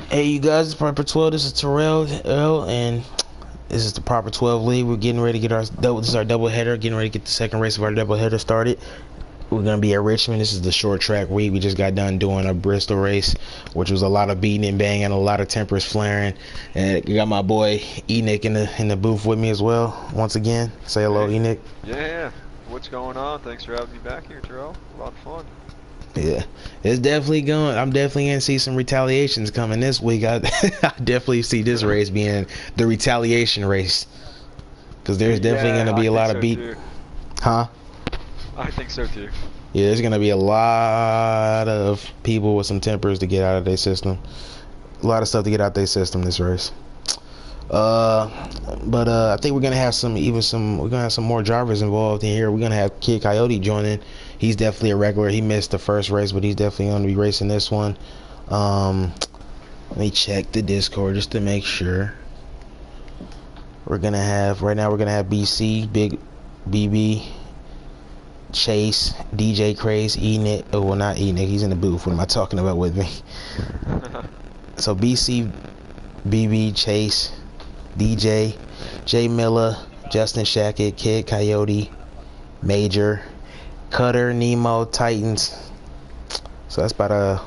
Hey, you guys, it's Proper 12. This is Terrell L, and this is the Proper 12 league. We're getting ready to get our double. This is our double header. Getting ready to get the second race of our double header started. We're gonna be at Richmond. This is the short track week. We just got done doing a Bristol race, which was a lot of beating and banging, a lot of tempers flaring. And you got my boy Enoch in the booth with me as well. Once again, say hello, Hey, Enoch. yeah, what's going on? Thanks for having me back here, Terrell. A lot of fun. Yeah, it's definitely going. I'm definitely gonna see some retaliations coming this week. I definitely see this race being the retaliation race because there's definitely Yeah, gonna I be a think lot of so beat, too. huh? I think so too. Yeah, there's gonna be a lot of people with some tempers to get out of their system. A lot of stuff to get out their system this race. Uh, but I think we're gonna have we're gonna have some more drivers involved in here. We're gonna have Kid Coyote joining. He's definitely a regular. He missed the first race, but he's definitely gonna be racing this one. Um, Let me check the Discord just to make sure. Right now we're gonna have BC, Big BB, Chase, DJ Craze, Enoch. Oh well, not Enoch. He's in the booth. What am I talking about with me? So BC, BB, Chase, DJ, Jay Miller, Justin Shackett, Kid Coyote, Major, Cutter, Nemo, Titans. So that's about a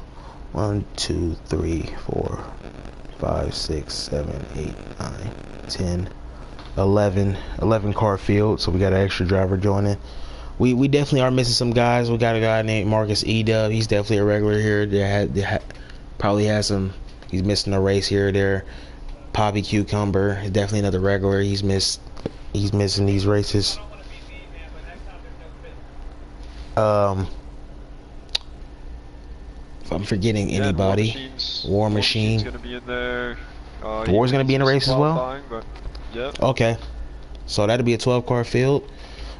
1, 2, 3, 4, 5, 6, 7, 8, 9, 10, 11 car field. So we got an extra driver joining. We definitely are missing some guys. We got a guy named Marcus Edub. He's definitely a regular here. Probably has some. He's missing a race here or there. Poppy Cucumber is definitely another regular. He's missing these races. Um, if I'm forgetting Yeah, and War anybody, Machine's War War Machine's Machine. gonna be in there. War's gonna be He's in the missing race as well. qualifying, but yep. Okay, so that'll be a 12 car field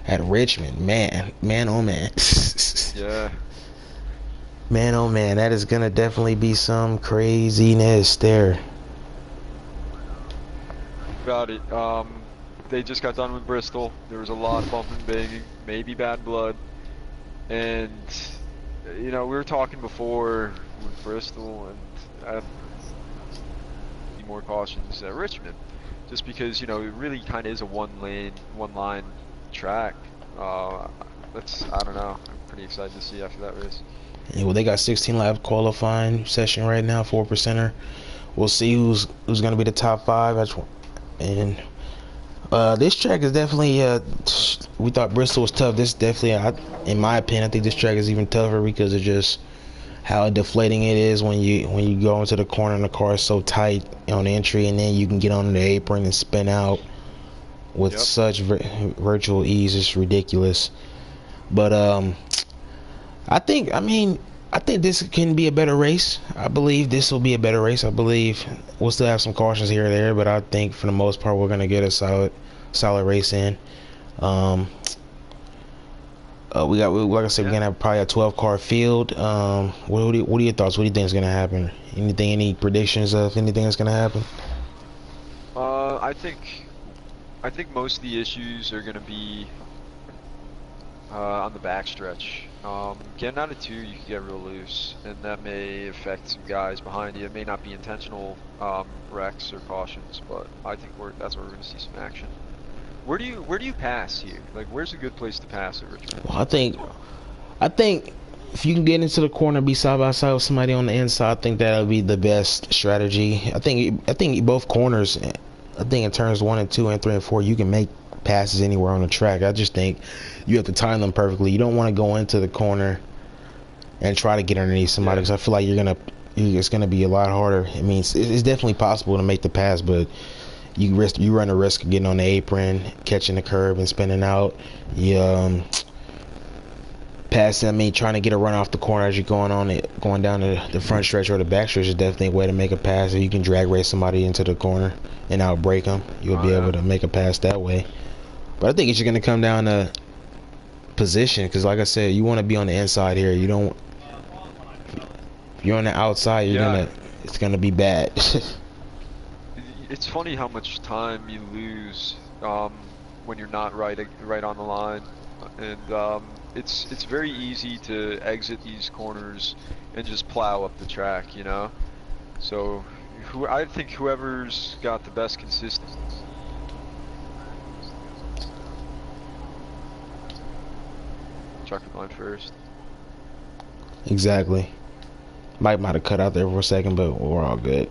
at Richmond. Man, oh man. Yeah. Man, oh man, that is gonna definitely be some craziness there. About it. They just got done with Bristol. There was a lot of bumping, banging, maybe bad blood, and we were talking before with Bristol, and I need more cautions at Richmond, just because it really kind of is a one line track. I don't know. I'm pretty excited to see after that race. Yeah, well, they got 16 lap qualifying session right now, 4%er. We'll see who's gonna be the top five. And this track is definitely. We thought Bristol was tough. This definitely, in my opinion, I think this track is even tougher because of just how deflating it is when you go into the corner and the car is so tight on entry, and then you can get on the apron and spin out with Yep. such virtual ease. It's ridiculous. But I think this can be a better race. I believe this will be a better race. I believe we'll still have some cautions here or there, but I think for the most part we're gonna get a solid race in. Um, like I said, we're Yeah. gonna have probably a 12 car field. What are your thoughts? What do you think is gonna happen? Any predictions of anything that's gonna happen? I think most of the issues are gonna be on the backstretch. Getting out of two, you can get real loose, and that may affect some guys behind you. It may not be intentional wrecks or cautions, but I think that's where we're going to see some action. Where do you pass here? Like, where's a good place to pass at Richmond? Well, I think if you can get into the corner, be side by side with somebody on the inside, I think that'll be the best strategy. I think both corners. I think in turns 1 and 2 and 3 and 4, you can make passes anywhere on the track. I just think you have to time them perfectly. You don't want to go into the corner and try to get underneath somebody because I feel like it's gonna be a lot harder. I mean, it's definitely possible to make the pass, but you run the risk of getting on the apron, catching the curb, and spinning out. You passing. I mean, trying to get a run off the corner as you're going down the front stretch or the back stretch is definitely a way to make a pass. If you can drag race somebody into the corner and outbreak them, you'll be able to make a pass that way. But I think it's just going to come down to position because, like I said, you want to be on the inside here. You don't. If you're on the outside, it's gonna be bad. It's funny how much time you lose when you're not right on the line, and it's very easy to exit these corners and just plow up the track, So I think whoever's got the best consistency. Chocolate line first. Exactly. Might have cut out there for a second, but we're all good.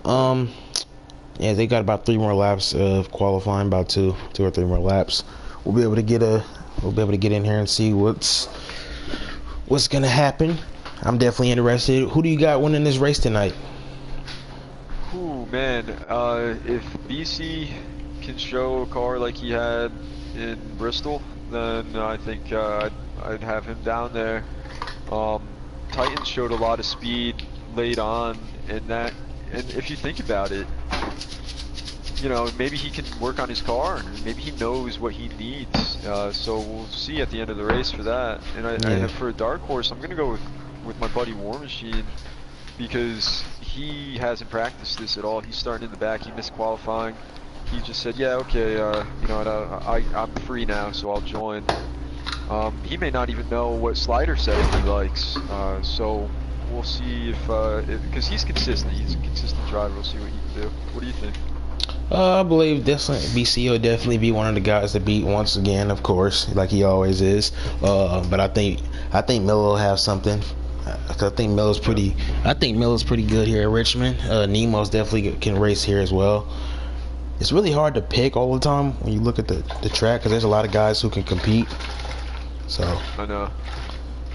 Yeah, they got about 3 more laps of qualifying, about two or three more laps. We'll be able to get in here and see what's gonna happen. I'm definitely interested. Who do you got winning this race tonight? Ooh, man, if BC can show a car like he had in Bristol, then I think I'd have him down there. Titan showed a lot of speed late on, and if you think about it, you know, maybe he can work on his car, and maybe he knows what he needs. So we'll see at the end of the race for that. And for a dark horse, I'm gonna go with my buddy War Machine, because he hasn't practiced this at all. He's starting in the back. He missed qualifying. He just said, yeah, okay, you know, I'm free now, so I'll join. He may not even know what slider setting he likes. So we'll see because he's consistent. He's a consistent driver. We'll see what he can do. What do you think? I believe BC will definitely be one of the guys to beat once again, of course, like he always is. But I think Miller will have something. I think Miller's pretty good here at Richmond. Nemo's definitely can race here as well. It's really hard to pick all the time when you look at the track, because there's a lot of guys who can compete. So I know.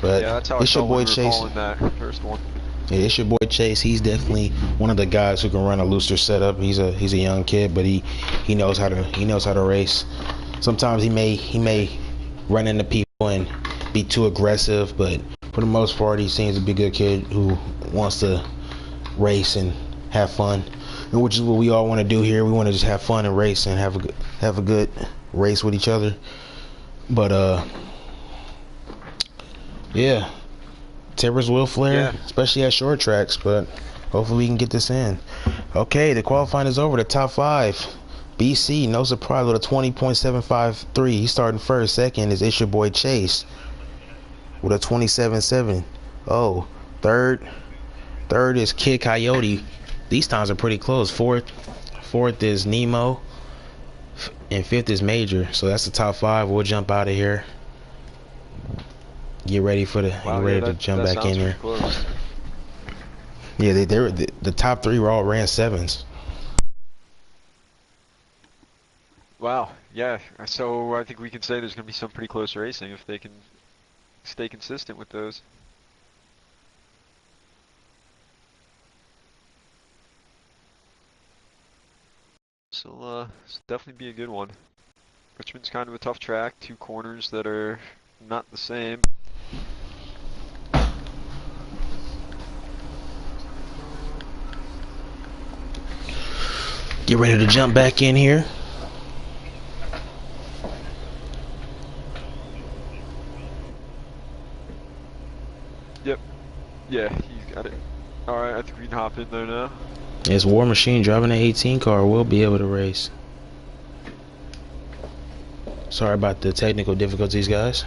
But yeah, that's how it's your boy Chase. That first one. Yeah, it's your boy Chase. He's definitely one of the guys who can run a looser setup. He's a young kid, but he knows how to race. Sometimes he may run into people and be too aggressive, but for the most part, he seems to be a good kid who wants to race and have fun, and which is what we all want to do here. We want to just have fun and race and have a good race with each other. But yeah. Timbers will flare, especially at short tracks, but hopefully we can get this in. Okay, the qualifying is over. The top 5. BC, no surprise, with a 20.753. He's starting first. Second is It's Your Boy Chase with a 27.7. Oh, third is Kid Coyote. These times are pretty close. Fourth is Nemo, and fifth is Major. So that's the top 5. We'll jump out of here. Get ready to jump back in here. Close. Yeah, they were the top 3 were all ran 7s. Wow. Yeah. So I think we can say there's going to be some pretty close racing if they can stay consistent with those. So this will definitely be a good one. Richmond's kind of a tough track. 2 corners that are not the same. Get ready to jump back in here. Yep. Yeah, he's got it. Alright, I think we can hop in there now. It's War Machine driving an 18 car. We'll be able to race. Sorry about the technical difficulties, guys.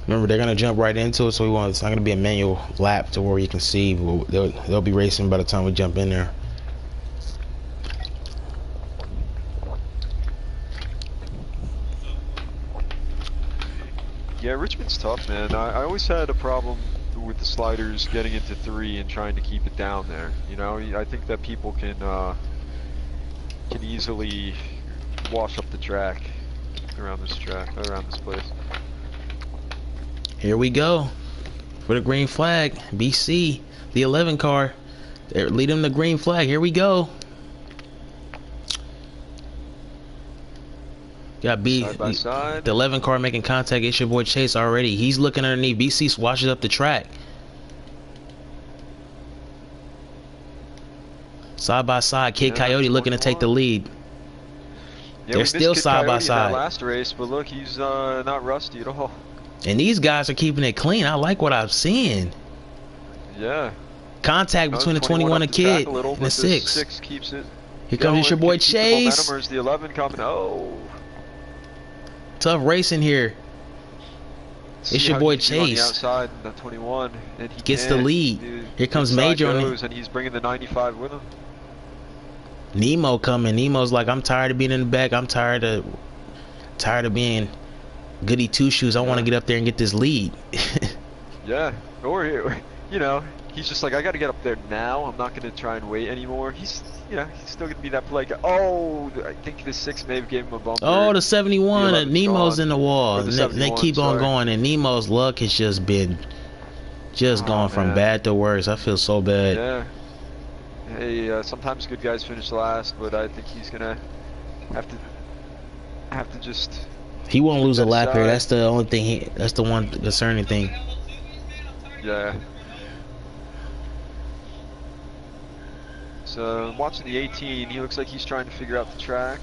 Remember, they're gonna jump right into it, so it's not gonna be a manual lap to where you can see. They'll be racing by the time we jump in there. Yeah, Richmond's tough, man. I always had a problem with the sliders getting into 3 and trying to keep it down there. You know, I think that people can easily wash up the track around this place. Here we go for the green flag. BC, the 11 car. They're leading the green flag. Here we go. Got Side by side. The 11 car making contact. It's your boy Chase already. He's looking underneath. BC swashes up the track. Side by side. Kid Coyote looking to take the lead. Yeah, they're still side by side. That last race, but look, he's not rusty at all. And these guys are keeping it clean. I like what I'm seeing. Yeah. Contact between the 21 and Kid and the 6. 6 keeps it. Here comes your boy Chase. Or is the 11 coming? Oh. Tough racing here. See It's your how he boy can do on the Chase. outside in the 21, and he Gets the can't. lead. Here comes Inside Major on goes, it. and he's bringing the 95 with him. Nemo coming. Nemo's like, I'm tired of being in the back. I'm tired of being goody two shoes. I want to get up there and get this lead. Yeah, or you know, he's just like, I got to get up there now. I'm not going to try and wait anymore. He's, you know, he's still going to be that polite guy. Oh, I think the 6 may have gave him a bumper. Oh, the 71. The 11's Nemo's gone. in the wall. Or the And 71, they keep on sorry. going, and Nemo's luck has just been going from bad to worse. I feel so bad. Yeah. Hey, sometimes good guys finish last, but I think he's gonna have to just. He won't lose a lap here. Aside. That's the only thing. That's the one concerning thing. Yeah. So watching the 18, he looks like he's trying to figure out the track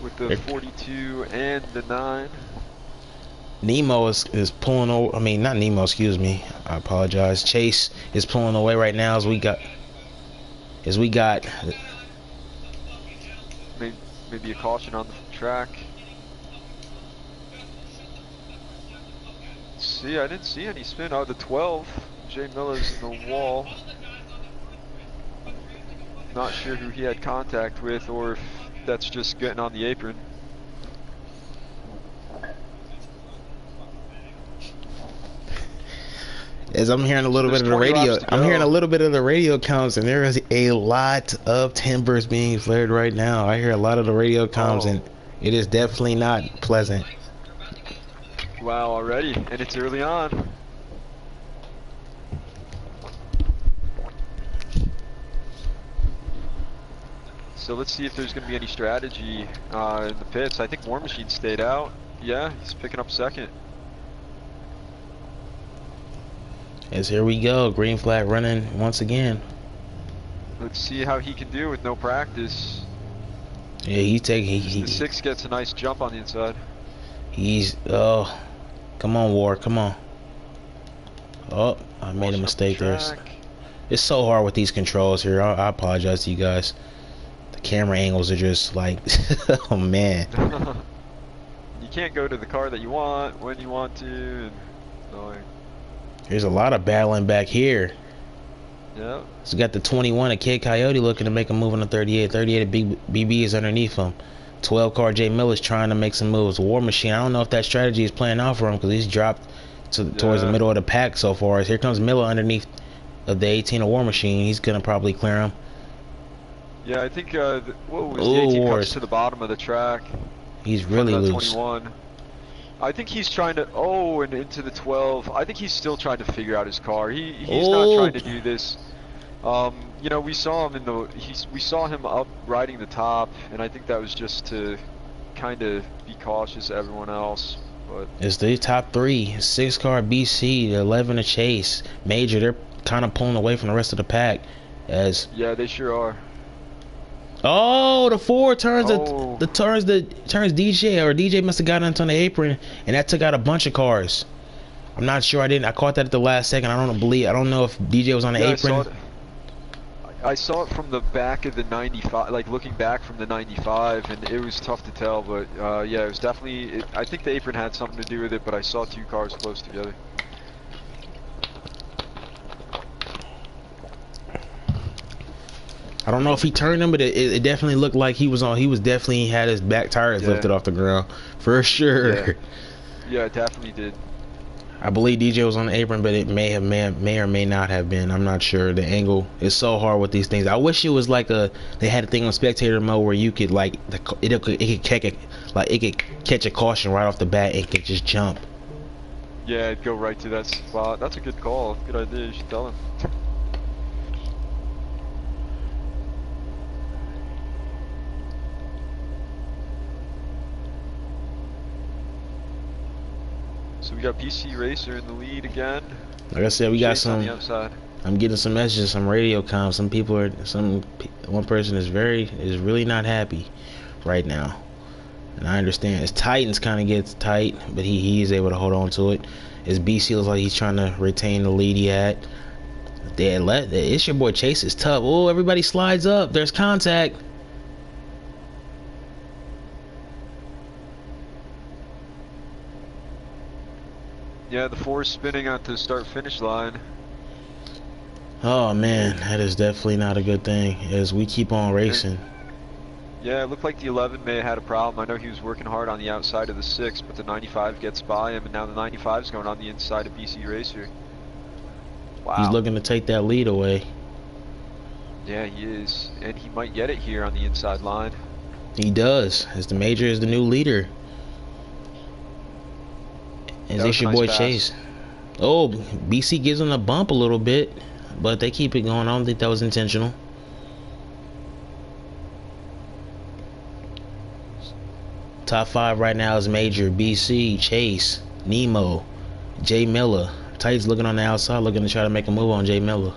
with the 42 and the 9. Nemo is pulling over. I mean, not Nemo. Excuse me. I apologize. Chase is pulling away right now as we got. Maybe a caution on the track. See, I didn't see any spin. Oh, the 12. Jay Miller's in the wall. Not sure who he had contact with, or if that's just getting on the apron. As I'm hearing a little bit of the radio, I'm hearing a little bit of the radio comms, and there is a lot of timbers being flared right now. I hear a lot of the radio comms, and it is definitely not pleasant. Wow, already, and it's early on. So let's see if there's going to be any strategy in the pits. I think War Machine stayed out. Yeah, he's picking up second. As here we go, green flag running once again. Let's see how he can do with no practice. Yeah, The 6 gets a nice jump on the inside. Oh, come on, War, come on. Oh, I made a mistake there. It's so hard with these controls here. I apologize to you guys. The camera angles are just like, oh man. You can't go to the car that you want when you want to. And, like, there's a lot of battling back here. Yeah. So we got the 21 at Kid Coyote looking to make a move on the 38. 38 at BB is underneath him. 12 car Jay Miller's trying to make some moves. War Machine, I don't know if that strategy is playing out for him because he's dropped towards the middle of the pack so far. As here comes Miller underneath of the 18 of War Machine. He's going to probably clear him. Yeah, I think the 18 comes to the bottom of the track. He's really loose. 21. I think he's trying to, and into the 12. I think he's still trying to figure out his car. He's not trying to do this. You know, we saw him we saw him up riding the top, and I think that was just to kind of be cautious of everyone else. But it's the top 3, 6 car BC, 11 to Chase, Major. They're kind of pulling away from the rest of the pack. Yeah, they sure are. Oh, the 4 turns turns DJ, or DJ must have got onto the apron, and that took out a bunch of cars. I'm not sure. I caught that at the last second. I don't know if DJ was on the apron. I saw it from the back of the 95, like looking back from the 95, and it was tough to tell. But yeah, it was definitely. I think the apron had something to do with it, but I saw 2 cars close together. I don't know if he turned him, but it definitely looked like he definitely had his back tires lifted off the ground for sure. Yeah, it definitely did. I believe DJ was on the apron, but it may or may not have been. I'm not sure. The angle is so hard with these things. I wish it was like they had a thing on spectator mode where you could it could catch a caution right off the bat and could just jump. Yeah, it'd go right to that spot. That's a good call. Good idea. You should tell him. So we got PC Racer in the lead again. Like I said, we got some. On the outside. I'm getting some messages, some radio comms. One person is really not happy right now, and I understand. As Titans kind of gets tight, but he is able to hold on to it. As BC looks like he's trying to retain the lead he had. It's your boy Chase is tough. Oh, everybody slides up. There's contact. Yeah, the 4's spinning at the start-finish line. Oh man, that is definitely not a good thing as we keep on racing. Yeah, it looked like the 11 may have had a problem. I know he was working hard on the outside of the 6, but the 95 gets by him, and now the 95 is going on the inside of BC Racer. He's Wow. looking to take that lead away. Yeah, he is. And he might get it here on the inside line. He does, as the Major is the new leader. As it's your Nice boy pass. Chase. Oh, BC gives him a bump a little bit, but they keep it going. I don't think that was intentional. Top 5 right now is Major, BC, Chase, Nemo, Jay Miller. Titans looking on the outside, looking to try to make a move on Jay Miller.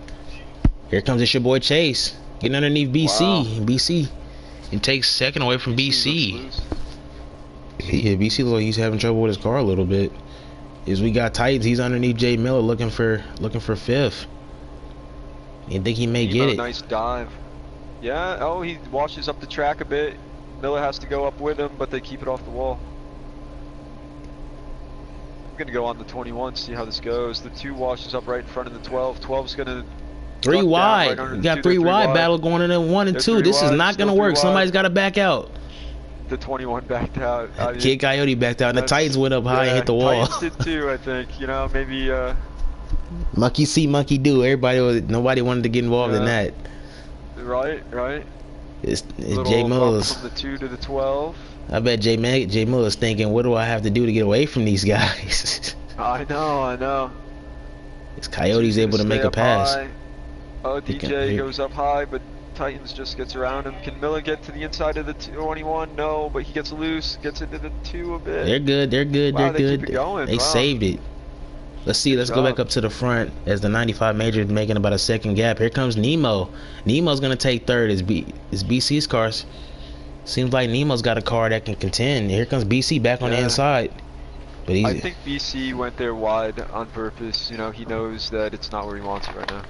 Here comes it's your boy Chase, getting underneath BC. Wow. BC, it takes second away from BC. Yeah, BC looks like he's having trouble with his car a little bit. As we got Titans, he's underneath Jay Miller, looking for 5th. You think he may Nemo, get it? nice dive. Yeah. Oh, he washes up the track a bit. Miller has to go up with him, but they keep it off the wall. I'm gonna go on the 21, see how this goes. The 2 washes up right in front of the 12. 12's gonna 3 wide. Right You got 3 wide battle going in at 1 and 2. This is not gonna work. Somebody's got to back out. The 21 backed out. Kid Coyote backed out, and the Titans went up high and hit the wall. Titans did too, I think. You know, maybe. Monkey see, monkey do. Nobody wanted to get involved in that. Right. It's Jay Miller's. From the 2 to the 12. I bet Jay Miller's thinking, what do I have to do to get away from these guys? I know. This Coyote's able to make a pass. High. Oh, DJ goes up high, but Titans just gets around him. Can Miller get to the inside of the 21? No, but he gets loose, gets into the 2 a bit. They're good. Wow, they keep it going. They saved it. Let's see. Let's go back up to the front as the 95 Major is making about a second gap. Here comes Nemo. Nemo's gonna take third. It's BC's cars. Seems like Nemo's got a car that can contend. Here comes BC back on the inside. But I think BC went there wide on purpose. You know, he knows that it's not where he wants it right now.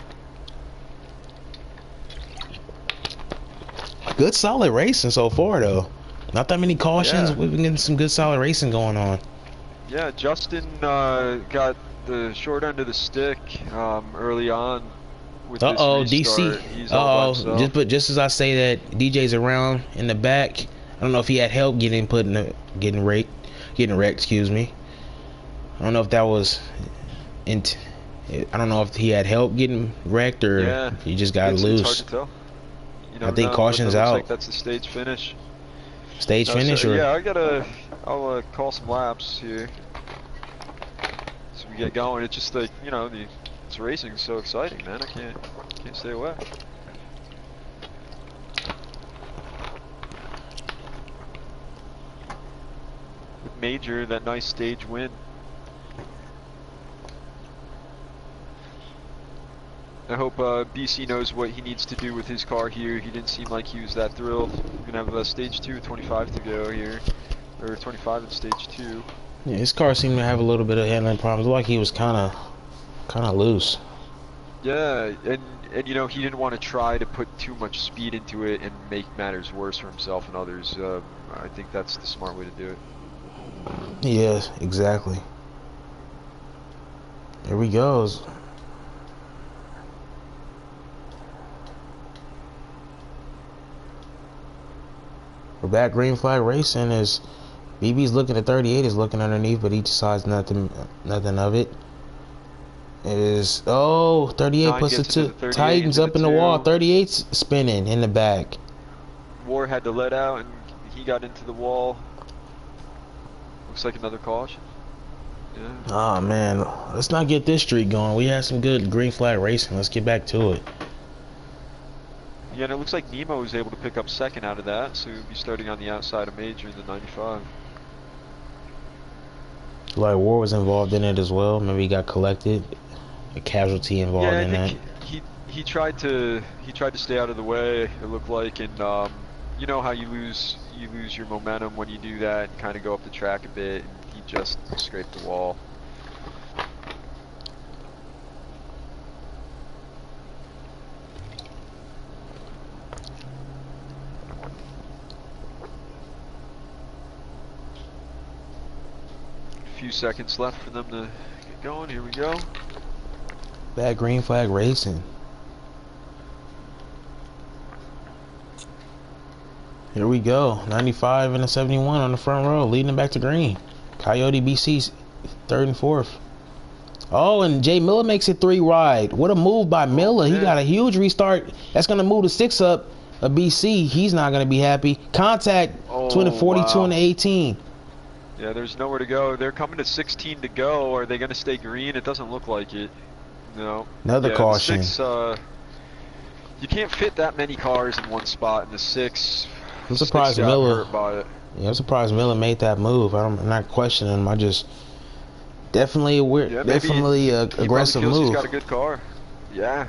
Good solid racing so far though. Not that many cautions. We've been getting some good solid racing going on. Yeah, Justin got the short end of the stick early on with this restart. DC. Just as I say that, DJ's around in the back. I don't know if he had help getting wrecked. Excuse me. I don't know if that was I don't know if he had help getting wrecked or if he just got loose. It's hard to tell. I think caution's out. Like that's the stage finish. I'll call some laps here. So we get going. It's just like, you know, it's racing is so exciting, man. I can't stay away. Major, that nice stage win. I hope BC knows what he needs to do with his car here. He didn't seem like he was that thrilled. We're gonna have stage 2, 25 to go here, or 25 in stage 2. Yeah, his car seemed to have a little bit of handling problems. Like he was kind of loose. Yeah, and you know, he didn't want to try to put too much speed into it and make matters worse for himself and others. I think that's the smart way to do it. Yes, exactly. Here we go. We're back green flag racing as BB's looking at 38 is looking underneath, but he decides nothing of it. It is 38 puts it to Titans up in the wall. 38's spinning in the back. War had to let out and he got into the wall. Looks like another caution. Yeah. Oh man, let's not get this streak going. We had some good green flag racing. Let's get back to it. Yeah, and it looks like Nemo was able to pick up second out of that, so he'll be starting on the outside of Major in the 95. Like War was involved in it as well. Maybe he got collected. A casualty involved in that. He tried to stay out of the way. It looked like, and you know how you lose your momentum when you do that, and kind of go up the track a bit. And he just scraped the wall. Few seconds left for them to going. Here we go. Bad green flag racing. Here we go. 95 and a 71 on the front row, leading back to green. Coyote BC's third and fourth. Oh, and Jay Miller makes it 3 wide. What a move by Miller. He got a huge restart. That's going to move the 6 up of BC. He's not going to be happy. Contact between the 42 and the 18. Yeah, there's nowhere to go. They're coming to 16 to go. Are they going to stay green? It doesn't look like it. No. Another caution. The 6, you can't fit that many cars in one spot, and the 6. I'm surprised Miller. Hurt by it. Yeah, I'm surprised Miller made that move. I'm not questioning him. I just definitely aggressive move. He's got a good car. Yeah.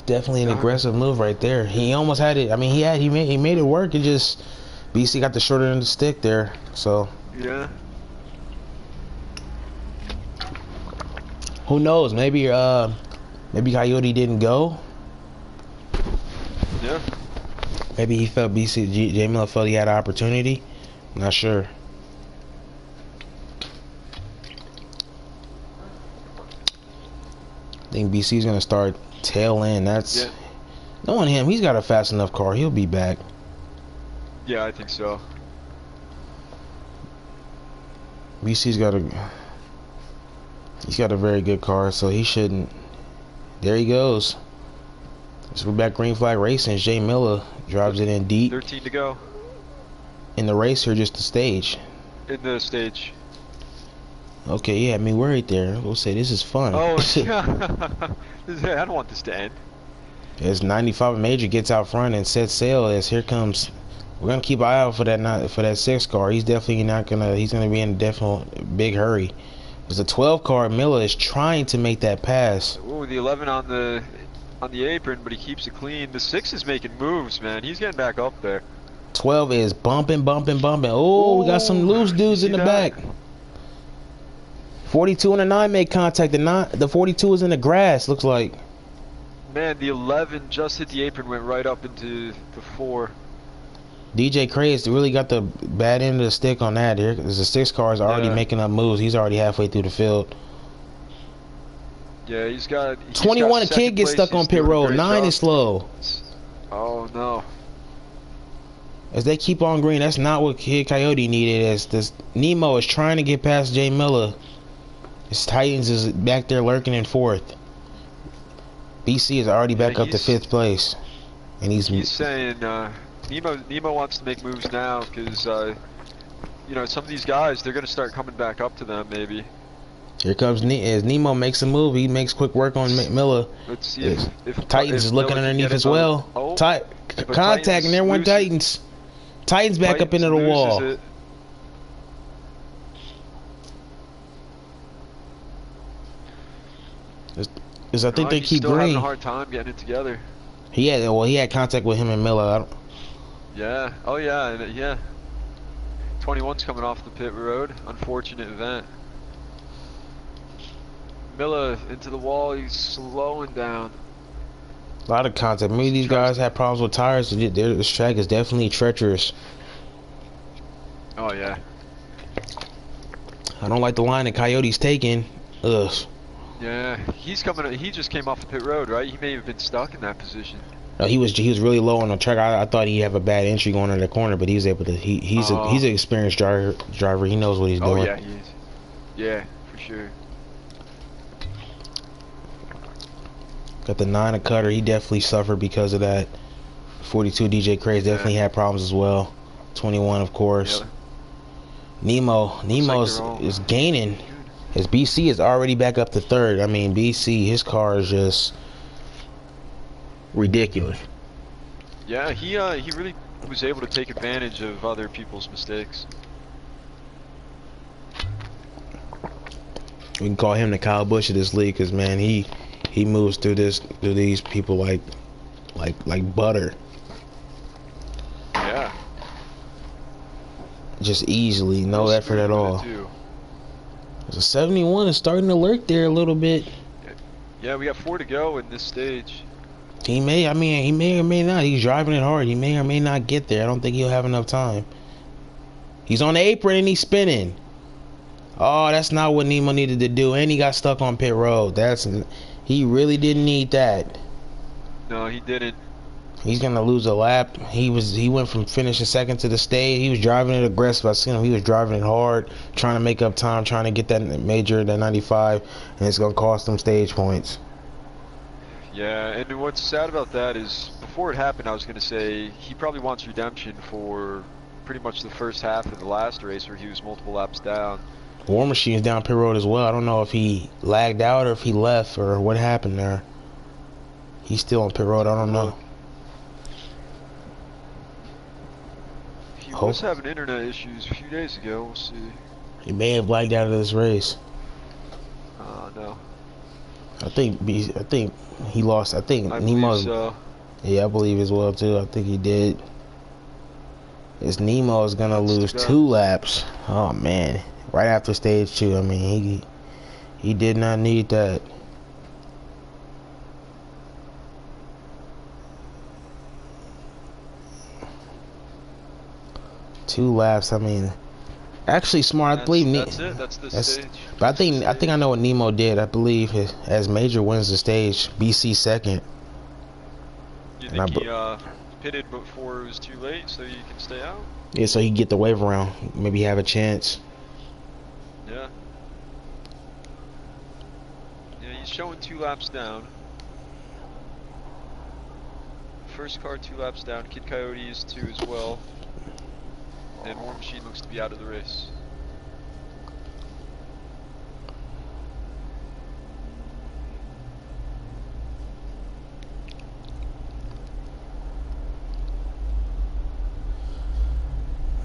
Definitely an aggressive move right there. He almost had it. I mean, he made it work. It just BC got the shorter end of the stick there. So yeah. Who knows? Maybe Coyote didn't go. Yeah. Maybe he felt Jay Miller felt he had an opportunity. I'm not sure. I think BC's gonna start tail end. That's knowing him. He's got a fast enough car. He'll be back. Yeah, I think so. BC's got a very good car, so he shouldn't. There he goes. So we're back green flag racing. Jay Miller drives it in deep. 13 to go. In the race or just the stage? In the stage. Okay, yeah, I mean, we're right there. We'll say this is fun. Oh, yeah. I don't want this to end. As 95 Major gets out front and sets sail, as here comes. We're gonna keep an eye out for that 6 car. He's definitely not gonna. He's gonna be in a definite big hurry. There's a 12 car. Miller is trying to make that pass. Ooh, the 11 on the apron, but he keeps it clean. The 6 is making moves, man. He's getting back up there. 12 is bumping. Oh, we got some loose dudes in the back. 42 and a 9 make contact. The 42 is in the grass, looks like. Man, the 11 just hit the apron, went right up into the 4. DJ Craze really got the bad end of the stick on that. Here, the 6 car is already making up moves. He's already halfway through the field. Yeah, he's got 21. A kid gets stuck on pit road. 9 is slow. Oh no. As they keep on green, that's not what Kid Coyote needed. As this Nemo is trying to get past Jay Miller. His Titans is back there lurking in 4th. BC is already back up to 5th place, and he's saying Nemo wants to make moves now because you know, some of these guys, they're gonna start coming back up to them maybe. Here comes as Nemo makes a move. He makes quick work on Miller. Let's see if Titans is looking underneath as well. Oh, contact, and there went Titans. Titans back up into the wall. I think they keep green. Having a hard time getting it together. He had contact with him and Miller. Yeah. Oh yeah. Yeah. 21's coming off the pit road. Unfortunate event. Miller into the wall. He's slowing down. A lot of contact. Maybe these guys have problems with tires. This track is definitely treacherous. Oh yeah. I don't like the line that Coyote's taking. Ugh. Yeah, he's coming. He just came off the pit road, right? He may have been stuck in that position. No, he was really low on the track. I thought he'd have a bad entry going in the corner, but he was able to. He's an experienced driver. He knows what he's doing. Oh yeah, he is. Yeah, for sure. Got the 9 a cutter. He definitely suffered because of that. 42 DJ Craze definitely had problems as well. 21, of course. Yeah. Nemo is gaining. His BC is already back up to 3rd. I mean, BC, his car is just ridiculous. Yeah, he really was able to take advantage of other people's mistakes. We can call him the Kyle Busch of this league, cause man, he moves through these people like butter. Yeah. Just easily, no effort at all. The 71 is starting to lurk there a little bit. Yeah, we got 4 to go in this stage. He may or may not. He's driving it hard. He may or may not get there. I don't think he'll have enough time. He's on the apron and he's spinning. Oh, that's not what Nemo needed to do, and he got stuck on pit road. He really didn't need that. No, he didn't. He's gonna lose a lap. He went from finishing second to the stage. He was driving it aggressive. I seen him. He was driving it hard, trying to make up time, trying to get that major, that 95, and it's gonna cost him stage points. Yeah, and what's sad about that is before it happened, I was gonna say he probably wants redemption for pretty much the first half of the last race where he was multiple laps down. War Machine's down pit road as well. I don't know if he lagged out or if he left or what happened there. He's still on pit road. I don't know. He was having internet issues a few days ago. We'll see. He may have lagged out of this race. No. I think he lost. I think Nemo. So. Yeah, I believe as well too. I think he did. It's Nemo is gonna lose 2 laps. Oh man. Right after stage 2, I mean, he did not need that. Two laps. I mean, actually smart. I believe that's it. That's the stage. But I think I know what Nemo did. I believe as Major wins the stage, BC second. You think he pitted before it was too late, so you can stay out? Yeah, so he can get the wave around. Maybe have a chance. Yeah. Yeah, he's showing 2 laps down. First car 2 laps down. Kid Coyote is 2 as well. And War Machine looks to be out of the race.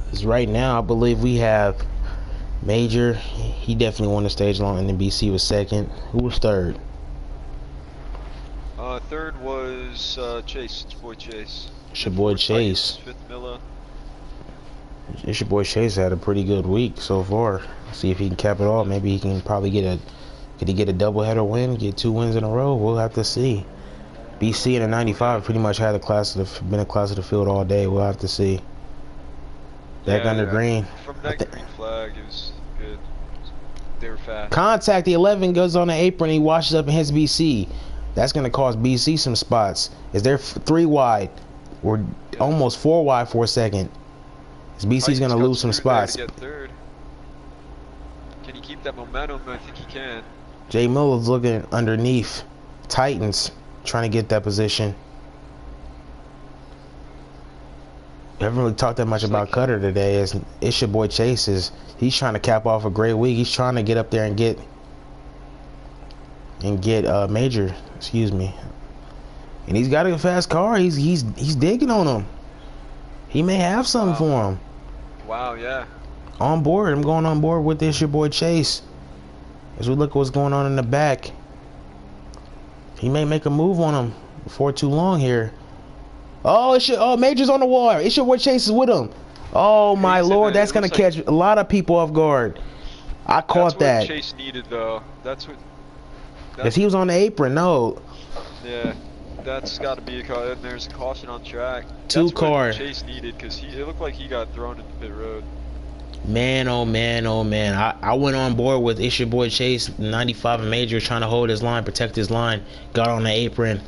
Because right now, I believe we have Major. He definitely won the stage long, and then BC was second. Who was third? Third was Chase. It's your boy Chase. It's your boy Chase. Fifth Milla. It's your boy Chase had a pretty good week so far. See if he can cap it off. Maybe he can probably could he get a doubleheader win, get 2 wins in a row? We'll have to see. BC and the 95 pretty much had been a class of the field all day. We'll have to see. Back under green. From that green flag, it was good. They were fast. Contact, the 11 goes on the apron. He washes up and hits BC. That's going to cost BC some spots. Is there 3 wide? We're almost 4 wide for a second. BC's going to lose some spots. Get third. Can he keep that momentum? I think he can. Jay Miller's looking underneath. Titans trying to get that position. We haven't really talked that much about Cutter today. It's your boy Chase. He's trying to cap off a great week. He's trying to get up there and get Major. Excuse me. And he's got a fast car. He's digging on him. He may have something for him. Wow, yeah. On board. I'm going on board with this your boy Chase. As we look at what's going on in the back. He may make a move on him before too long here. Oh, Major's on the wire. It's your boy Chase is with him. Oh my lord, that's gonna catch a lot of people off guard. I caught that. That's what Chase needed, though. Because he was on the apron. No. Yeah, that's got to be a car. And there's a caution on track. 2 That's cars. what Chase needed, because it looked like he got thrown into pit road. Man, oh man, oh man. I went on board with it's your boy Chase, 95 and Major, trying to hold his line, protect his line. Got on the apron,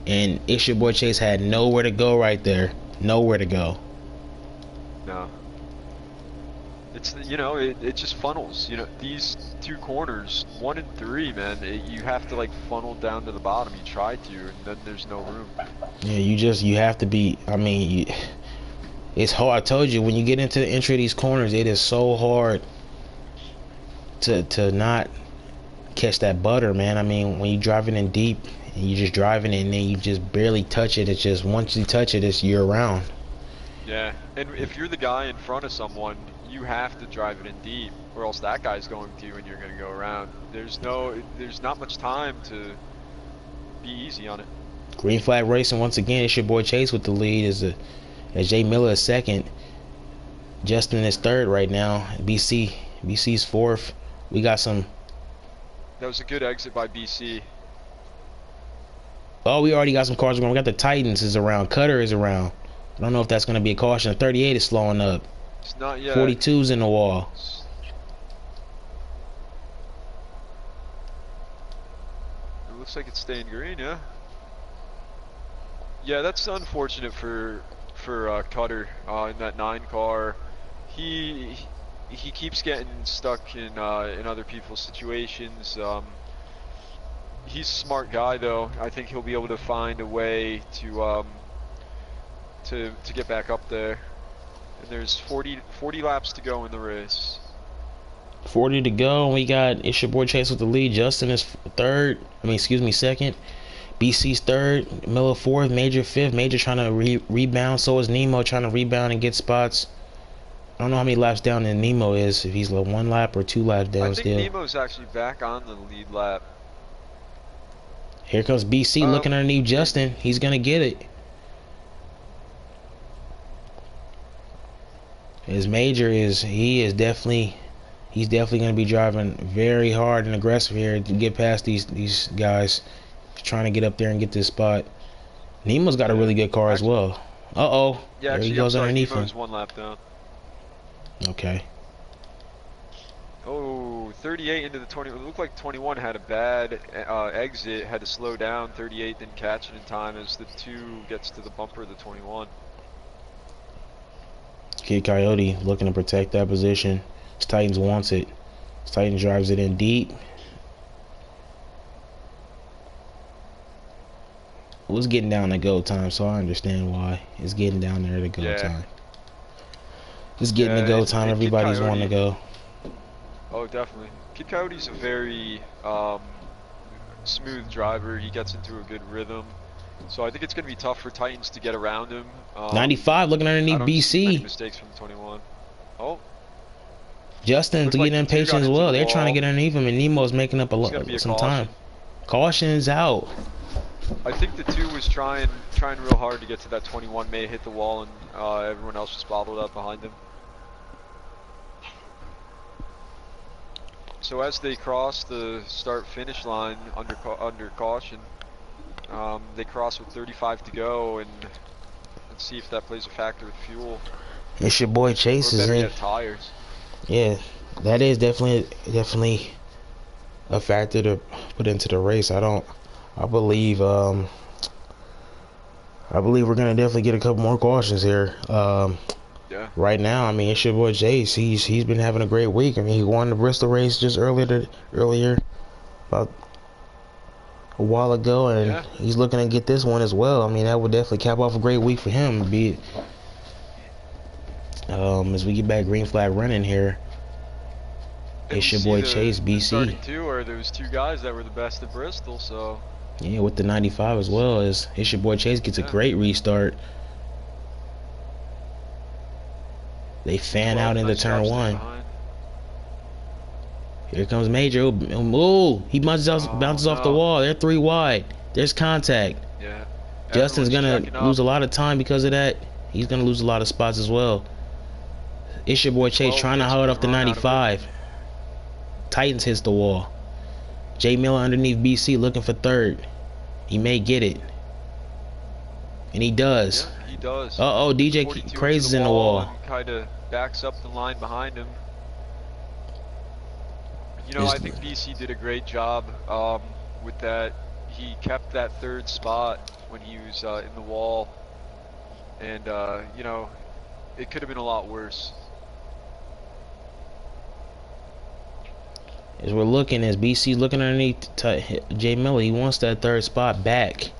and it's your boy Chase had nowhere to go right there. Nowhere to go. No. It's, it just funnels. These 2 corners, 1 and 3, man, you have to, like, funnel down to the bottom. You try to, and then there's no room. Yeah, you have to be, I mean, it's hard. I told you, when you get into the entry of these corners, it is so hard to not catch that butter, man. I mean, when you're driving in deep, and you're just driving it, and then you just barely touch it, it's just, once you touch it, you're around. Yeah, and if you're the guy in front of someone, you have to drive it in deep, or else that guy's going to, and you're going to go around. There's not much time to be easy on it. Green flag racing once again. It's your boy Chase with the lead. As Jay Miller is second. Justin is third right now. BC's fourth. We got some. That was a good exit by BC. Oh, we already got some cars going. We got the Titans is around. Cutter is around. I don't know if that's going to be a caution. 38 is slowing up. It's not yet. 42's in the wall. It looks like it's staying green, yeah. Yeah, that's unfortunate for Cutter in that 9 car. He keeps getting stuck in other people's situations. He's a smart guy, though. I think he'll be able to find a way to get back up there. And there's 40 laps to go in the race. 40 to go, and we got it's your boy Chase with the lead. Justin is second. BC's third. Miller fourth. Major fifth. Major trying to rebound. So is Nemo trying to rebound and get spots. I don't know how many laps down in Nemo is. If he's like 1 lap or 2 laps down still. I think Nemo's actually back on the lead lap. Here comes BC looking underneath Justin. He's gonna get it. His Major is definitely gonna be driving very hard and aggressive here to get past these guys. He's trying to get up there and get this spot. Nemo's got a really good car as well. Yeah, there actually, he goes underneath Nemo's him. 1 lap down. Okay. Oh, 38 into the 20. It looked like 21 had a bad exit, had to slow down. 38 didn't catch it in time as the 2 gets to the bumper of the 21. Kid Coyote looking to protect that position. Titans wants it. Titans drives it in deep. It was getting down to go time, so I understand why. It's getting down there to go time. It's getting to go time. Everybody's wanting to go. Oh, definitely. Kid Coyote's a very smooth driver. He gets into a good rhythm. So I think it's going to be tough for Titans to get around him. 95 looking underneath BC. Many mistakes from the 21. Oh. Justin's getting impatient as well. They're trying to get underneath him, and Nemo's making up some time. Caution's out. I think the 2 was trying real hard to get to that 21. May have hit the wall, and everyone else just bottled up behind him. So as they cross the start-finish line under caution, they cross with 35 to go, and let's see if that plays a factor with fuel. It's your boy Chase is in. Tires. Yeah, that is definitely a factor to put into the race. I believe we're gonna definitely get a couple more cautions here. Yeah. Right now, I mean, it's your boy Chase. He's been having a great week. I mean, he won the Bristol race just earlier about a while ago, and he's looking to get this one as well. I mean, that would definitely cap off a great week for him. Be it as we get back green flag running here. It's your boy Chase, BC. Too, or there was 2 guys that were the best at Bristol, so. Yeah, with the 95 as well. It's your boy Chase gets a great restart. They fan out into turn 1. Here comes Major. Oh, he bounces off the wall. They're 3 wide. There's contact. Yeah. Justin's gonna lose a lot of time because of that. He's gonna lose a lot of spots as well. It's your boy Chase trying to hold off the 95. Titans hits the wall. Jay Miller underneath BC looking for 3rd. He may get it. And he does. Yeah, he does. DJ Crazy's in the wall. Kind of backs up the line behind him. You know, I think BC did a great job with that. He kept that 3rd spot when he was in the wall. And, you know, it could have been a lot worse. As we're looking, as BC looking underneath Jay Miller, he wants that 3rd spot back.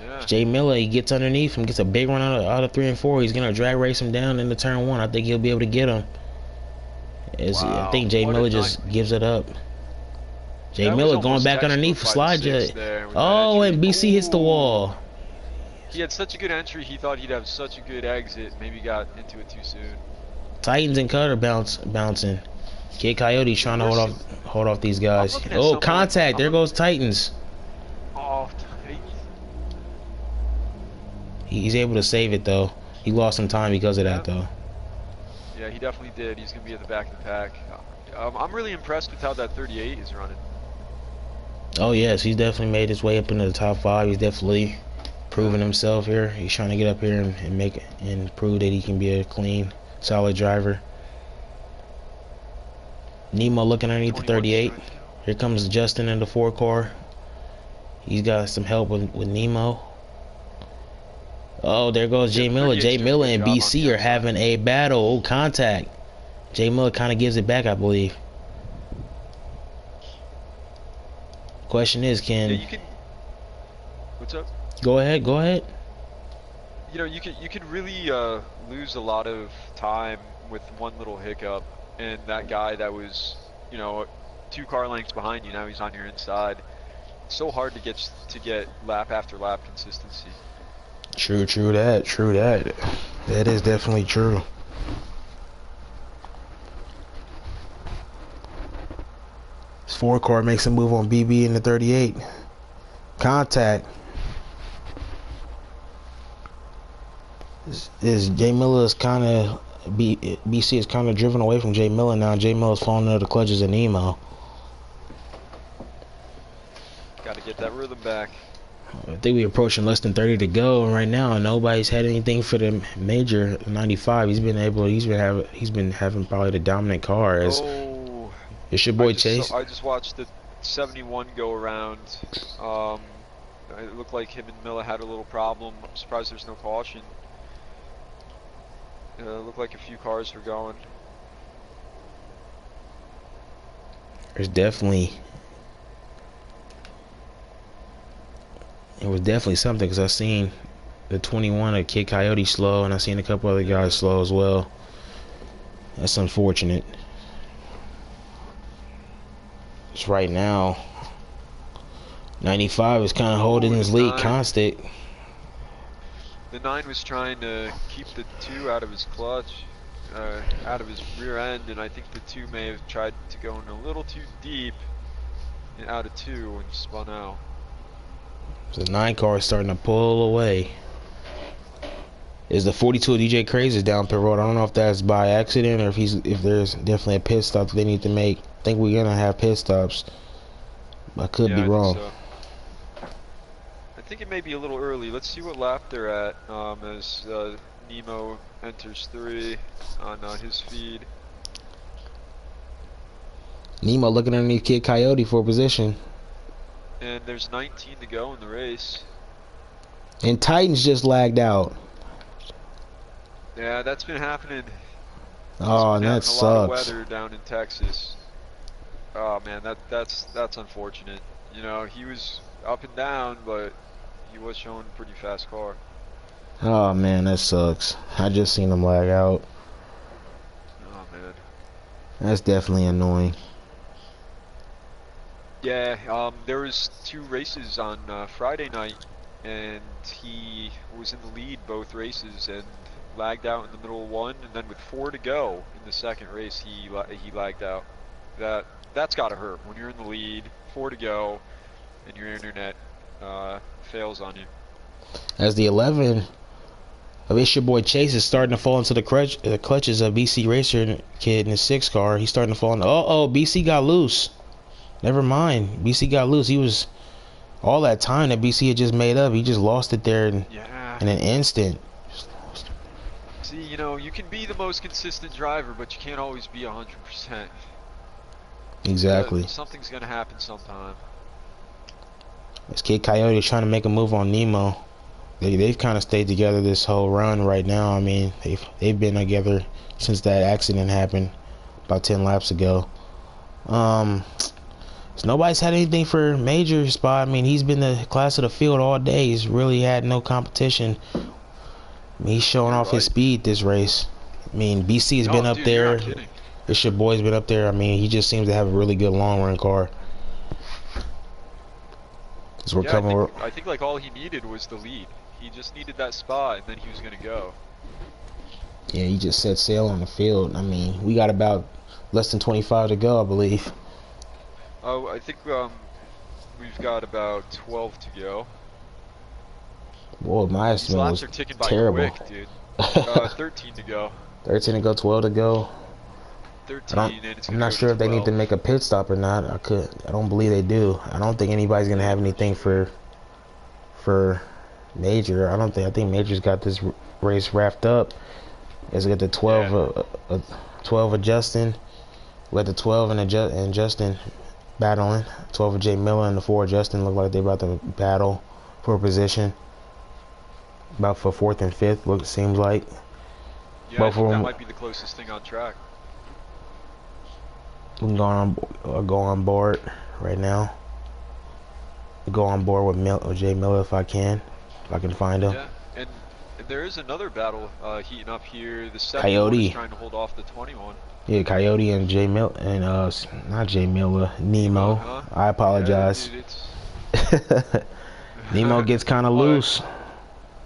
Yeah. Jay Miller, he gets underneath him, gets a big run out of 3 and 4. He's gonna drag race him down into turn 1. I think he'll be able to get him. I think Jay Miller just gives it up. Jay Miller going back underneath for slide jet. Oh, and BC hits the wall. He had such a good entry. He thought he'd have such a good exit. Maybe got into it too soon. Titans and Cutter bouncing. Kid Coyote trying to hold off these guys. Oh, contact. There goes Titans. Oh, he's able to save it, though. He lost some time because of that, though. Yeah, he definitely did. He's going to be at the back of the pack. I'm really impressed with how that 38 is running. Oh, yes. He's definitely made his way up into the top 5. He's definitely proven himself here. He's trying to get up here and make it and prove that he can be a clean Solid driver. Nemo looking underneath the 38. to go. Here comes Justin in the 4 car. He's got some help with Nemo. Oh, there goes Yeah, Jay the Miller. 38's Jay doing a Miller good and job on BC the are outside. having a battle. Oh, contact. Jay Miller kind of gives it back, I believe. Question is, Yeah, can... you can. What's up? Go ahead, go ahead. You know, you could really lose a lot of time with one little hiccup, and that guy that was, you know, 2 car lengths behind you, now he's on your inside. It's so hard to get lap after lap consistency. True that, true that. That is definitely true. This 4 car makes a move on BB in the 38. Contact. Is Jay Miller is kind of BC is kind of driven away from Jay Miller now. Jay Miller's falling under the clutches of Nemo. Got to get that rhythm back. I think we're approaching less than 30 to go, and right now nobody's had anything for the major 95. He's been having probably the dominant car. As Oh, it's your boy Chase. I just watched the 71 go around. It looked like him and Miller had a little problem. I'm surprised there's no caution. It looked like a few cars were going. There's definitely. It was definitely something because I seen the 21 of Kid Coyote slow, and I seen a couple other guys slow as well. That's unfortunate. Just right now, 95 is kind of holding his lead constant. The 9 was trying to keep the 2 out of his clutch, out of his rear end, and I think the 2 may have tried to go in a little too deep and out of 2 and spun out. The 9 car is starting to pull away. Is the 42 DJ Crazy down pit road? I don't know if that's by accident or if there's definitely a pit stop that they need to make. I think we're gonna have pit stops. I could be wrong. So. I think it may be a little early. Let's see what lap they're at as Nemo enters 3 on his feed. Nemo looking underneath Kid Coyote for position. And there's 19 to go in the race. And Titans just lagged out. Yeah, that's been happening. Oh, and that sucks. A lot of weather down in Texas. Oh man, that's unfortunate. You know, he was up and down, but he was showing a pretty fast car. Oh man, that sucks. I just seen him lag out. Oh man. That's definitely annoying. Yeah, there was 2 races on Friday night, and he was in the lead both races and lagged out in the middle of 1, and then with 4 to go in the second race, he lagged out. That's gotta hurt when you're in the lead, 4 to go, and your internet fails on you. As the 11 of It's Your Boy Chase is starting to fall into the clutches of BC Racer Kid in his 6 car. He's starting to fall into. Oh, BC got loose. Never mind. BC got loose. He was all that time that BC had just made up. He just lost it there in an instant. See, you know, you can be the most consistent driver, but you can't always be 100%. Exactly. Something's gonna happen sometime. This Kid Coyote is trying to make a move on Nemo. They've kind of stayed together this whole run right now. I mean, they've been together since that accident happened about 10 laps ago. So nobody's had anything for major spot. I mean, he's been the class of the field all day. He's really had no competition. I mean, he's showing off his speed this race. I mean, BC has been up there. It's Your Boy's been up there. I mean, he just seems to have a really good long run car. As we're coming. I think like all he needed was the lead. He just needed that spot, and then he was gonna go. Yeah, he just set sail on the field. I mean, we got about less than 25 to go, I believe. Oh, I think we've got about 12 to go. Boy, my estimate was laps are ticking by terrible. Quick, dude. 13 to go. 13 to go, 12 to go. 13, and it's I'm not sure if they need to make a pit stop or not. I don't believe they do. I don't think anybody's gonna have anything for Major. I think Major's got this race wrapped up. Let's get the Yeah. 12 of Justin. We got the 12 and Justin battling. 12 of Jay Miller and the 4 of Justin look like they about to battle for a position. About for 4th and 5th, look, seems like. Yeah, I Both think of that them might be the closest thing on track. we can go on board right now. Go on board with Jay Miller if I can find him. Yeah, and there is another battle heating up here. The 71 is Coyote. trying to hold off the 21. Yeah, Coyote and Jay Miller and not Jay Miller, Nemo, Nemo. huh? I Yeah, apologize. dude, it's. Nemo gets kind of loose.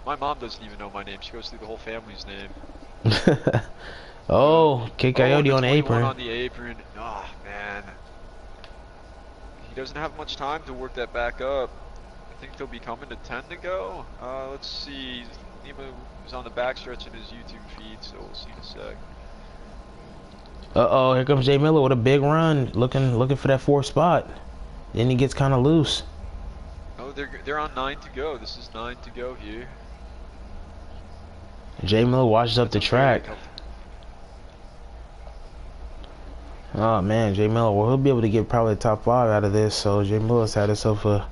My mom doesn't even know my name. She goes through the whole family's name. Oh, kick Coyote the on the 21 apron. on the apron. Oh, man. He doesn't have much time to work that back up. I think they'll be coming to 10 to go. Let's see. Nemo is on the backstretch in his YouTube feed, so we'll see in a sec. Uh-oh, here comes Jay Miller with a big run, looking for that 4th spot. Then he gets kind of loose. Oh, they're on 9 to go. This is 9 to go here. Jay Miller washes up the track. Oh man, Jay Miller. Well, he'll be able to get probably top 5 out of this. So Jay Miller's had himself a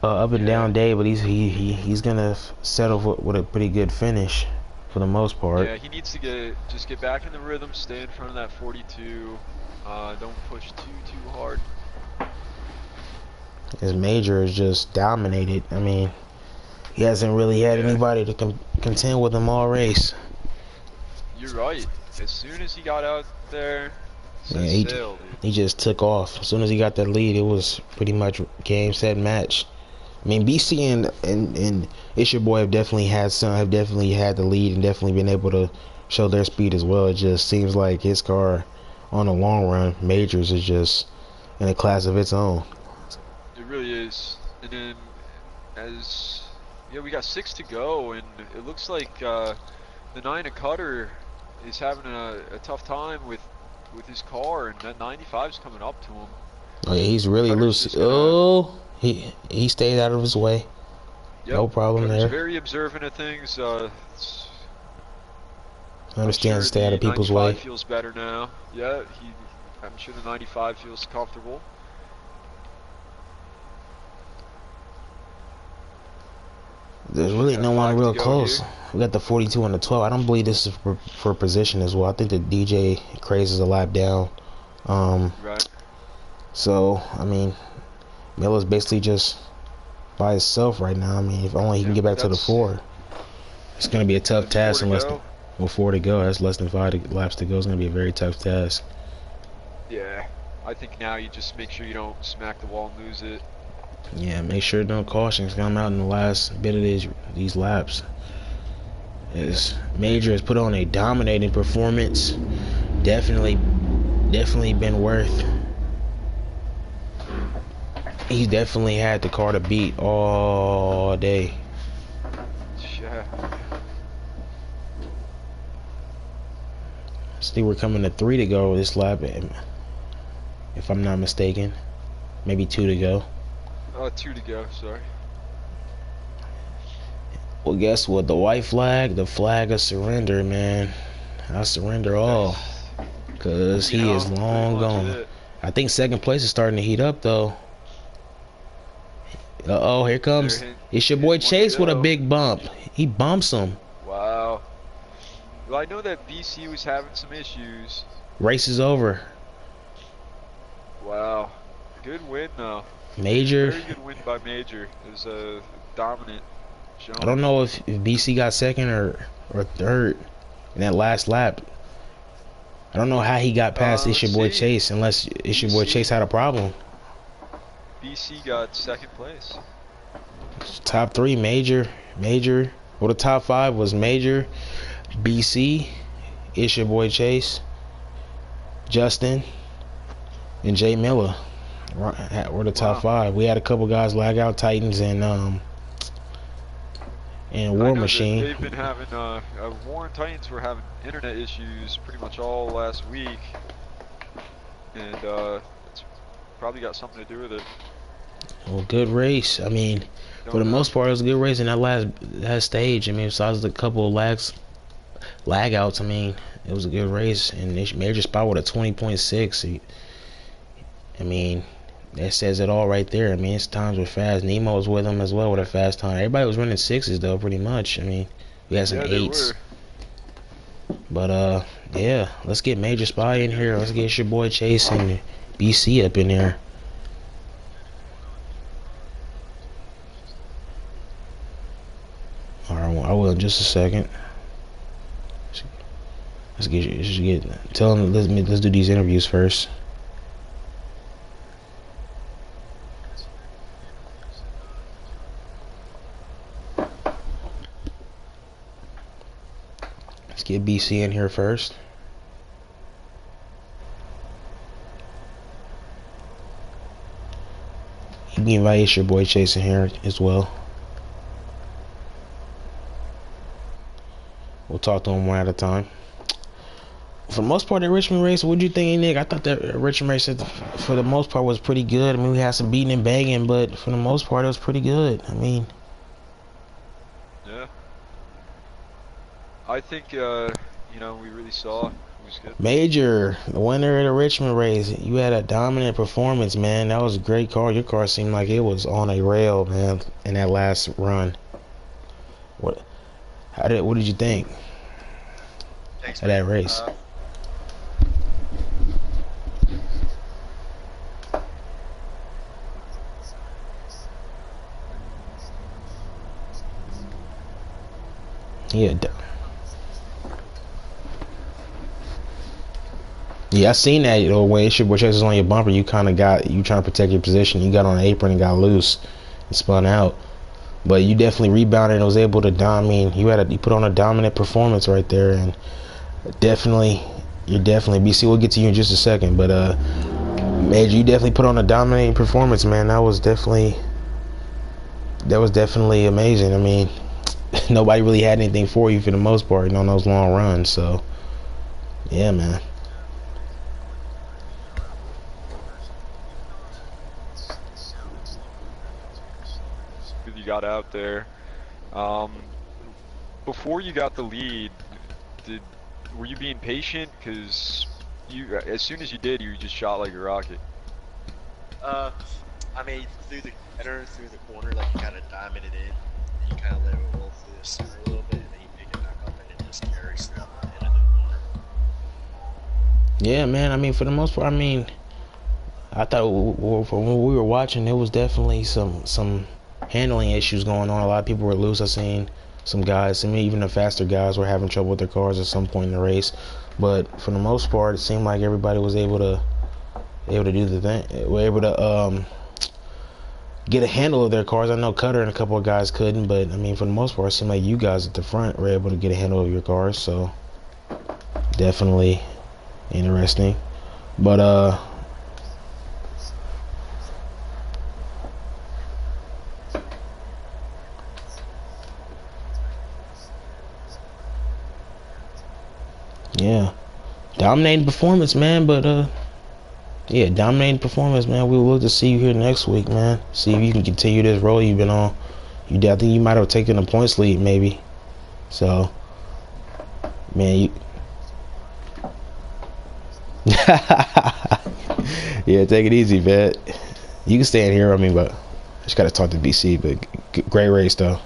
up and down day, but he's gonna settle with a pretty good finish for the most part. Yeah, he needs to just get back in the rhythm, stay in front of that 42. Don't push too hard. His major is just dominated. I mean, he hasn't really had anybody to contend with him all race. You're right. As soon as he got out there, he just took off. As soon as he got that lead, it was pretty much game, set, match. I mean, BC and It's Your Boy have definitely had the lead and definitely been able to show their speed as well. It just seems like his car, on the long run, Majors is just in a class of its own. It really is. And then, we got 6 to go, and it looks like the 9 of Cutter is having a tough time with his car, and that 95's coming up to him. Oh yeah, he's really loose. Oh, he stayed out of his way. Yep. No problem there. He's very observant of things. I understand, stay out of people's way. 95 feels better now. Yeah, I'm sure the 95 feels comfortable. There's really no one real close. Here. We got the 42 and the 12. I don't believe this is for position as well. I think the DJ Craze is a lap down. Right. So, I mean, Miller's basically just by himself right now. I mean, if only he can get back to the 4. It's going to be a tough task unless... 4 to go. That's less than 5 laps to go. It's going to be a very tough task. Yeah. I think now you just make sure you don't smack the wall and lose it. Yeah, make sure no cautions come out in the last bit of these laps. As Major has put on a dominating performance. Definitely been worth. He definitely had the car to beat all day. Yeah. See, we're coming to 3 to go this lap, if I'm not mistaken. Maybe 2 to go. 2 to go, sorry. Well, guess what? The white flag, the flag of surrender, man. I surrender all. Because he is long gone. I think 2nd place is starting to heat up, though. Uh-oh, here comes. It's your boy Chase with a big bump. He bumps him. Wow. Well, I know that BC was having some issues. Race is over. Wow. Good win, though. Major. Very good win by Major. It was a dominant show. I don't know if BC got 2nd or 3rd in that last lap. I don't know how he got past It's Your Boy Chase unless It's Your Boy Chase had a problem. BC got 2nd place. Top 3, Major. Well, the top 5 was Major, BC, It's Your Boy Chase, Justin, and Jay Miller. We're the top 5. We had a couple guys lag out, Titans and War Machine. They've been having War and Titans were having internet issues pretty much all last week, and it's probably got something to do with it. Well, good race. I mean, for the most part, it was a good race in that last stage. I mean, besides the couple of lags, lag outs. I mean, it was a good race, and Major spot with a 20.6. I mean, that says it all right there. I mean, his times were fast. Nemo was with him as well with a fast time. Everybody was running sixes though, pretty much. I mean, we had some Yeah, they eights, were. but yeah. Let's get Major Spy in here. Let's get your boy Chase and BC up in there. All right, I will in just a second. Tell him let's do these interviews first. Let's get BC in here first. You can invite your boy Chase in here as well. We'll talk to him one at a time. For the most part, that Richmond race, what do you think, Nick? I thought that Richmond race, for the most part, was pretty good. I mean, we had some beating and banging, but for the most part, it was pretty good. I mean, Yeah. I think, we really saw it was good. Major, the winner of the Richmond race, you had a dominant performance, man. That was a great car. Your car seemed like it was on a rail, man, in that last run. What did you think Thanks, of that race? Yeah. Yeah, I seen that. When issue which is on your bumper, you trying to protect your position. You got on the apron and got loose and spun out. But you definitely rebounded and was able to dominate. You put on a dominant performance right there, and you're definitely BC. We'll get to you in just a second, but Major, you definitely put on a dominating performance, man. That was definitely amazing. I mean, nobody really had anything for you for the most part, on those long runs. So, yeah, man. You got out there. Before you got the lead, were you being patient? Because as soon as you did, you just shot like a rocket. I mean, through the corner, like you kind of diamond it in, and you kind of let it roll through the center a little bit, and then you pick it back up, and it just carries throughout the end of the corner. Yeah, man. I mean, for the most part, I mean, I thought from when we were watching, there was definitely some handling issues going on. A lot of people were loose. I seen some guys, I mean, even the faster guys were having trouble with their cars at some point in the race. But for the most part, it seemed like everybody was able to do the thing. Were able to get a handle of their cars. I know Cutter and a couple of guys couldn't, but I mean, for the most part, it seemed like you guys at the front were able to get a handle of your cars. So definitely interesting. But yeah, dominating performance, man. But yeah, dominating performance, man. We will look to see you here next week, man. See if you can continue this role you've been on. I think you might have taken a points lead, maybe. So, man, you. Yeah, take it easy, vet. You can stay in here. I mean, but I just gotta talk to BC. But great race, though.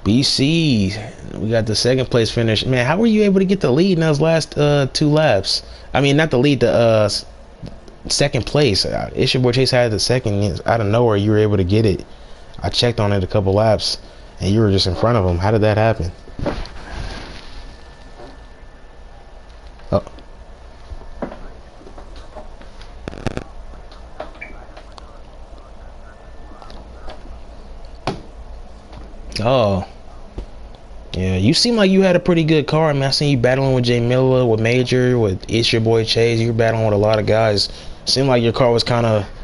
BC, we got the second place finish. Man, how were you able to get the lead in those last 2 laps? I mean, not the lead, the second place. It's your boy Chase had the second out of nowhere. You were able to get it. I checked on it a couple laps, and you were just in front of him. How did that happen? Oh. Oh. Yeah, you seem like you had a pretty good car. I mean, I seen you battling with Jay Miller, with Major, with It's Your Boy Chase. You were battling with a lot of guys. Seemed like your car was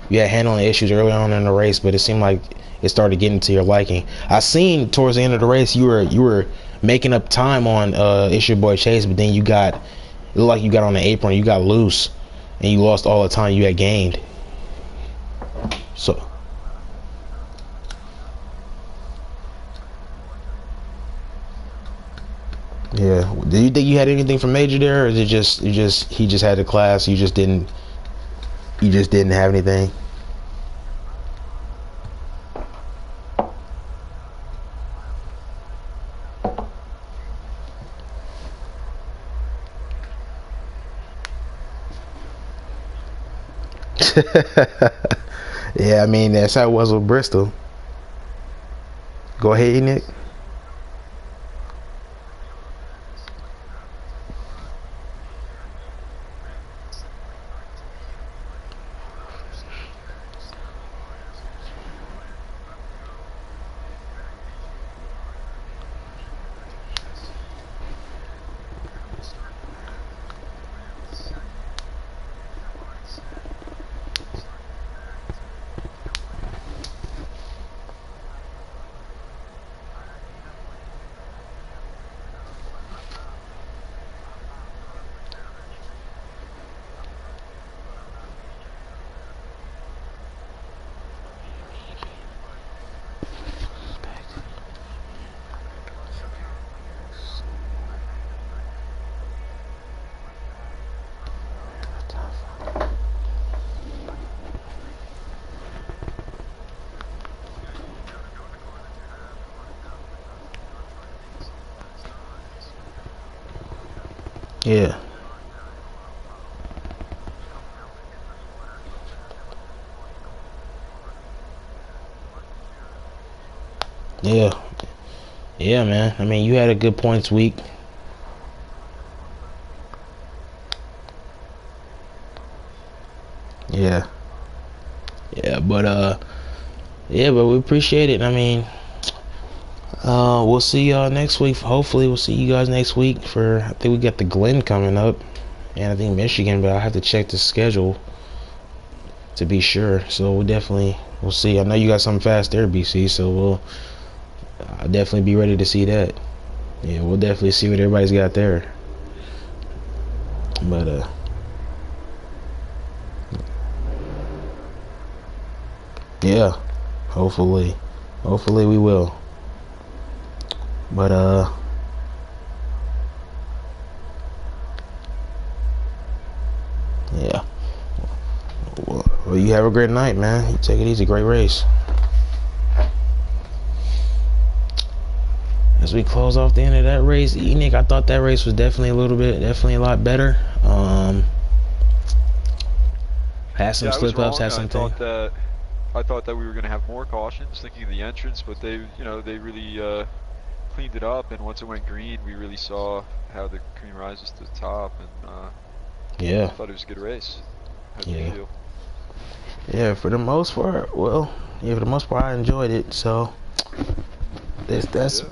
you had handling issues early on in the race, but it seemed like it started getting to your liking. I seen towards the end of the race you were making up time on It's Your Boy Chase, but then it looked like you got on the apron, you got loose, and you lost all the time you had gained. So. Yeah. Do you think you had anything from major there, or is it just he just had the class, you just didn't have anything? Yeah, I mean that's how it was with Bristol. Go ahead, Nick. Yeah. Yeah. Yeah, man. I mean, you had a good points week. Yeah. Yeah, but we appreciate it. I mean, we'll see y'all next week. Hopefully, we'll see you guys next week for, I think we got the Glen coming up, and I think Michigan, but I have to check the schedule to be sure. So we'll see. I know you got something fast there, BC. So I'll definitely be ready to see that. Yeah, we'll definitely see what everybody's got there. But yeah, hopefully we will. But yeah. Well, you have a great night, man. You take it easy. Great race. As we close off the end of that race, Enoch, I thought that race was definitely a lot better. Had some slip ups, had some things. I thought that we were going to have more cautions, thinking of the entrance, but they really cleaned it up. And once it went green, we really saw how the cream rises to the top. And yeah, I thought it was a good race. How did yeah. you feel? Yeah, for the most part, I enjoyed it. So that's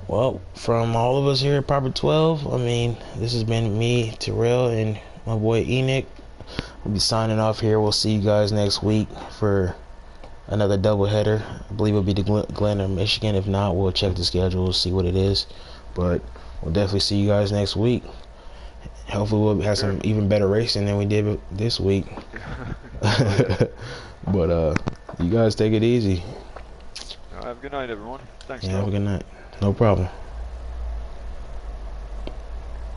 well, from all of us here at Proper 12. I mean, this has been me, Terrell, and my boy Enoch. We'll be signing off here. We'll see you guys next week for another doubleheader. I believe it'll be the Glen or Michigan. If not, we'll check the schedule, we'll see what it is. But we'll definitely see you guys next week. Hopefully we'll have some even better racing than we did this week. But you guys take it easy. Have a good night, everyone. Thanks. Yeah, have a good night. No problem.